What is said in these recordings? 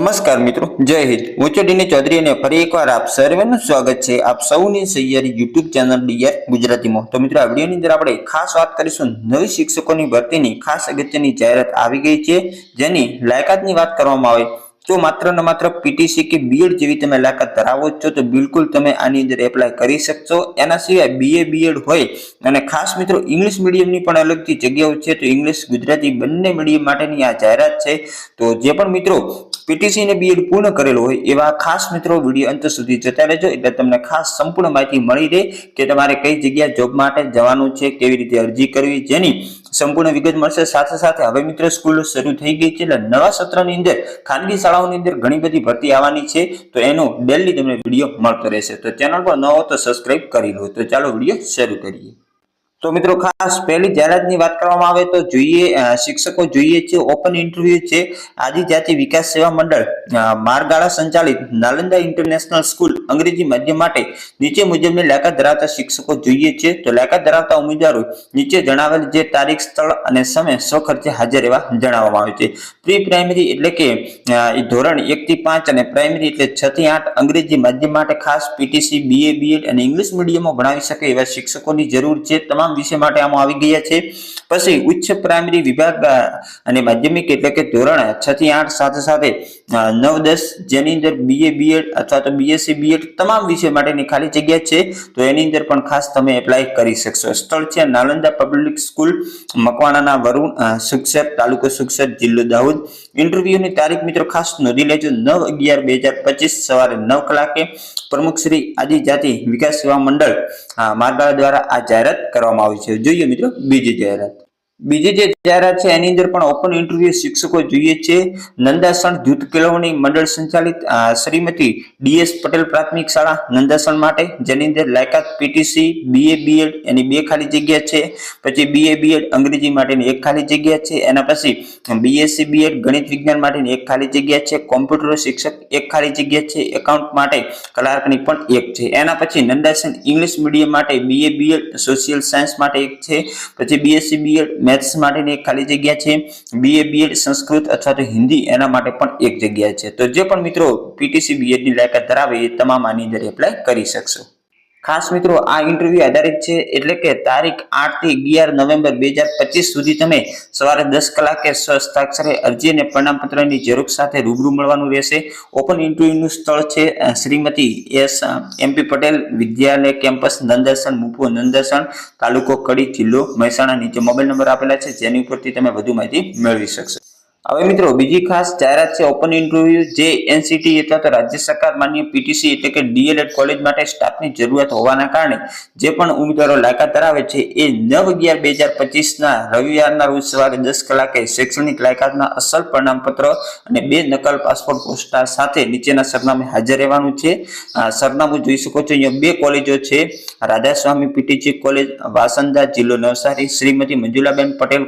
नमस्कार मित्रों, जय हिंद। હું છું ડીની ચૌધરી અને ફરી એકવાર આપ સર્વેનું સ્વાગત છે આપ સૌની સહિયારી YouTube ચેનલ ડીઆર ગુજરાતીમાં। તો મિત્રો, આ વિડિયોની અંદર આપણે ખાસ વાત કરીશું નવી શિક્ષકોની ભરતીની ખાસ અગત્યની જાહેરાત આવી ગઈ છે, જેની લાયકાતની વાત કરવામાં આવે તો માત્ર ને માત્ર પીટીસી કે બીએડ જેવી તમે લાયકાત ધરાવો છો તો બિલકુલ તમે આની અંદર એપ્લાય કરી શકશો। એના સિવાય બીએ બીએડ હોય અને ખાસ મિત્રો ઇંગ્લિશ મીડિયમની પણ અલગથી જગ્યાઓ છે, તો ઇંગ્લિશ ગુજરાતી બંને મીડિયમ માટેની આ જાહેરાત છે। તો જે પણ મિત્રો પીટીસી ને બીએડ પૂર્ણ કરેલો હોય એવા ખાસ મિત્રો વિડીયો અંત સુધી જોતા રહેજો, એટલે તમને ખાસ સંપૂર્ણ માહિતી મળી રહે કે તમારે કઈ જગ્યાએ જોબ માટે જવાનું છે, કેવી રીતે અરજી કરવી, જેની સંપૂર્ણ વિગત મળશે। સાથે સાથે હવે મિત્રો સ્કૂલ શરૂ થઈ ગઈ છે, એટલે નવા સત્રની અંદર ખાનગી શાળાઓની અંદર ઘણી બધી ભરતી આવવાની છે, તો એનો ડેલી તમને વિડીયો મળતો રહેશે। તો ચેનલ પર ન હો તો સબસ્ક્રાઇબ કરી લો। તો ચાલો વિડીયો શરૂ કરીએ। તો મિત્રો, ખાસ પહેલી જાહેરાતની વાત કરવામાં આવે તો જોઈએ શિક્ષકો જોઈએ છે ઓપન ઇન્ટરવ્યુ છે આદિજાતિ વિકાસ સેવા મંડળ મારગાળા સંચાલિત નાલંદા ઇન્ટરનેશનલ સ્કૂલ અંગ્રેજી માધ્યમ માટે નીચે મુજબની લાયકાત ધરાવતા શિક્ષકો જોઈએ છે। તો લાયકાત ધરાવતા ઉમેદવારો નીચે જણાવેલ જે તારીખ, સ્થળ અને સમય સ્વખર્ચે હાજર રહેવા જણાવવામાં આવે છે। પ્રી પ્રાઇમરી એટલે કે ધોરણ 1 થી 5 અને પ્રાઇમરી એટલે 6 થી 8 અંગ્રેજી માધ્યમ માટે ખાસ પીટીસી, બીએ, બીએડ અને ઇંગ્લિશ મીડિયમમાં ભણાવી શકે એવા શિક્ષકોની જરૂર છે। તમામ વિષય માટે આમાં આવી ગયા છે। પછી ઉચ્ચ પ્રાઇમરી વિભાગ અને માધ્યમિક એટલે કે ધોરણ 6 થી 8 સાથે સાથે 9-10 જેની અંદર બીએ બીએડ અથવા તો બીએસસી બીએડ તમામ વિષય માટેની ખાલી જગ્યા છે, તો એની અંદર પણ ખાસ તમે એપ્લાય કરી શકશો। સ્થળ છે નાલંદા પબ્લિક સ્કૂલ, મકવાણાના વરુણ, સુખસર, તાલુકો સુખસર, જિલ્લો દાહોદ। ઇન્ટરવ્યુની તારીખ મિત્રો ખાસ નોંધી લેજો, 9/11/2025 સવારે 9 કલાકે પ્રમુખ શ્રી આદિજાતિ વિકાસ સેવા મંડળ મારગાળા દ્વારા આ જાહેરાત કરવામાં આવી છે। જોઈએ મિત્રો બીજી જાહેરાત। બીજી જે જાહેરાત છે એની અંદર પણ ઓપન ઇન્ટરવ્યુ શિક્ષકો જોઈએ છે। નંદાસણ જૂથ કેળવણી મંડળ સંચાલિત શ્રીમતી ડીએસ પટેલ પ્રાથમિક શાળા નંદાસણ માટે, જેની અંદર લાયકાત પીટીસી, બીએ બીએડ એની 2 ખાલી જગ્યા છે। પછી બીએ બીએડ અંગ્રેજી માટેની 1 ખાલી જગ્યા છે। એના પછી બીએસસી બીએડ ગણિત વિજ્ઞાન માટેની 1 ખાલી જગ્યા છે। કોમ્પ્યુટર શિક્ષક 1 ખાલી જગ્યા છે। એકાઉન્ટ માટે ક્લાર્કની પણ 1 છે। એના પછી નંદાસણ ઇંગ્લિશ મીડિયમ માટે બીએ બીએડ સોશિયલ સાયન્સ માટે 1 છે। પછી બીએસસી બીએડ મેથ્સ માટેની 1 ખાલી જગ્યા છે। બીએ બીએડ સંસ્કૃત અથવા તો હિન્દી એના માટે પણ 1 જગ્યા છે। તો જે પણ મિત્રો પીટીસી બીએડ ની લાયકાત ધરાવે એ તમામ આની અંદર એપ્લાય કરી શકશો। ખાસ મિત્રો આ ઇન્ટરવ્યુ આધારિત છે, એટલે કે તારીખ 8 થી 11 નવેમ્બર 2025 સુધી તમે સવારે 10 કલાકે સ્વહસ્તાક્ષરે અરજી અને પ્રમાણપત્રની ઝેરોક્ષ સાથે રૂબરૂ મળવાનું રહેશે। ઓપન ઇન્ટરવ્યુનું સ્થળ છે શ્રીમતી એસ એમપી પટેલ વિદ્યાલય કેમ્પસ નંદાસણ, મુપો નંદાસણ, તાલુકો કડી, જિલ્લો મહેસાણા। નીચે મોબાઈલ નંબર આપેલા છે, જેની ઉપરથી તમે વધુ માહિતી મેળવી શકશો। હવે મિત્રો બીજી ખાસ જાહેરાત છે ઓપન ઇન્ટરવ્યુ જે એનસીટી અથવા તો રાજ્ય સરકાર માન્ય પીટીસી એટલે કે ડીએલએડ કોલેજ માટે સ્ટાફની જરૂરિયાત હોવાના કારણે જે પણ ઉમેદવારો લાયકાત ધરાવે છે એ 9/11/2025 ના રવિવારના રોજ સવારે 10 કલાકે શૈક્ષણિક લાયકાતના અસલ પ્રમાણપત્ર અને 2 નકલ પાસપોર્ટ પોસ્ટા સાથે નીચેના સરનામે હાજર રહેવાનું છે। સરનામું જોઈ શકો છો, અહીંયા 2 કોલેજો છે, રાધાસ્વામી પીટીસી કોલેજ વાસંદા, જિલ્લો Navsari, Shrimati Manjulaben Patel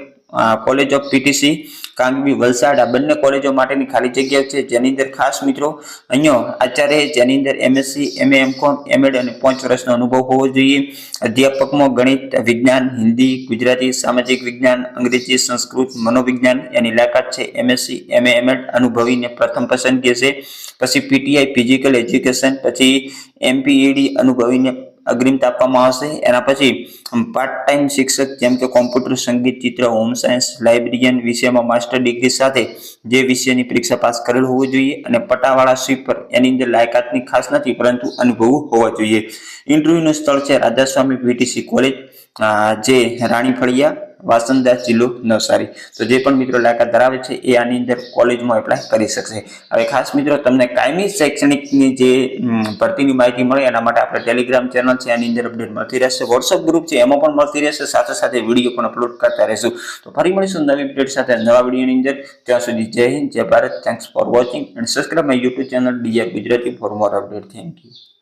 college of PTC Kangvi, Valsad. આ બંને કોલેજો માટેની ખાલી જગ્યાઓ છે, જેની અંદર ખાસ મિત્રો અહીંયા આચાર્ય જેની અંદર એમએસસી, એમએ, એમકોમ, એમએડ અને 5 વર્ષનો અનુભવ હોવો જોઈએ। અધ્યાપકમાં ગણિત, વિજ્ઞાન, હિન્દી, ગુજરાતી, સામાજિક વિજ્ઞાન, અંગ્રેજી, સંસ્કૃત, મનોવિજ્ઞાન એની લાયકાત છે। એમએસસી, એમએ, એમએડ અનુભવીને પ્રથમ પસંદગી છે। પછી પીટીઆઈ ફિઝિકલ એજ્યુકેશન, પછી એમપીઈડી અનુભવીને અગ્રિમતા આપવામાં આવશે। એના પછી પાર્ટ ટાઈમ શિક્ષક જેમ કે કોમ્પ્યુટર, સંગીત, ચિત્ર, હોમ સાયન્સ, લાઇબ્રેરિયન વિષયમાં માસ્ટર ડિગ્રી સાથે જે વિષયની પરીક્ષા પાસ કરેલ હોવું જોઈએ। અને પટાવાળા સ્વીપર એની અંદર લાયકાતની ખાસ નથી, પરંતુ અનુભવ હોવા જોઈએ। ઇન્ટરવ્યુનું સ્થળ છે રાધાસ્વામી પીટીસી કોલેજ જે રાણી ફળિયા, વાસંદા, જિલ્લો નવસારી। તો જે પણ મિત્રો લાયકાત ધરાવે છે એ આની અંદર કોલેજમાં એપ્લાય કરી શકશે। હવે ખાસ મિત્રો તમને કાયમી શૈક્ષણિકની જે ભરતીની માહિતી મળે એના માટે આપણે ટેલિગ્રામ ચેનલ છે એની અંદર અપડેટ મળતી રહેશે, વોટ્સઅપ ગ્રુપ છે એમાં પણ મળતી રહેશે, સાથે સાથે વિડીયો પણ અપલોડ કરતા રહેશું। તો ફરી મળીશું નવી અપડેટ સાથે નવા વિડીયોની અંદર। ત્યાં સુધી જય હિન્દ, જય Bharat, thanks for watching and subscribe my YouTube channel DR Gujarati for more update. Thank you.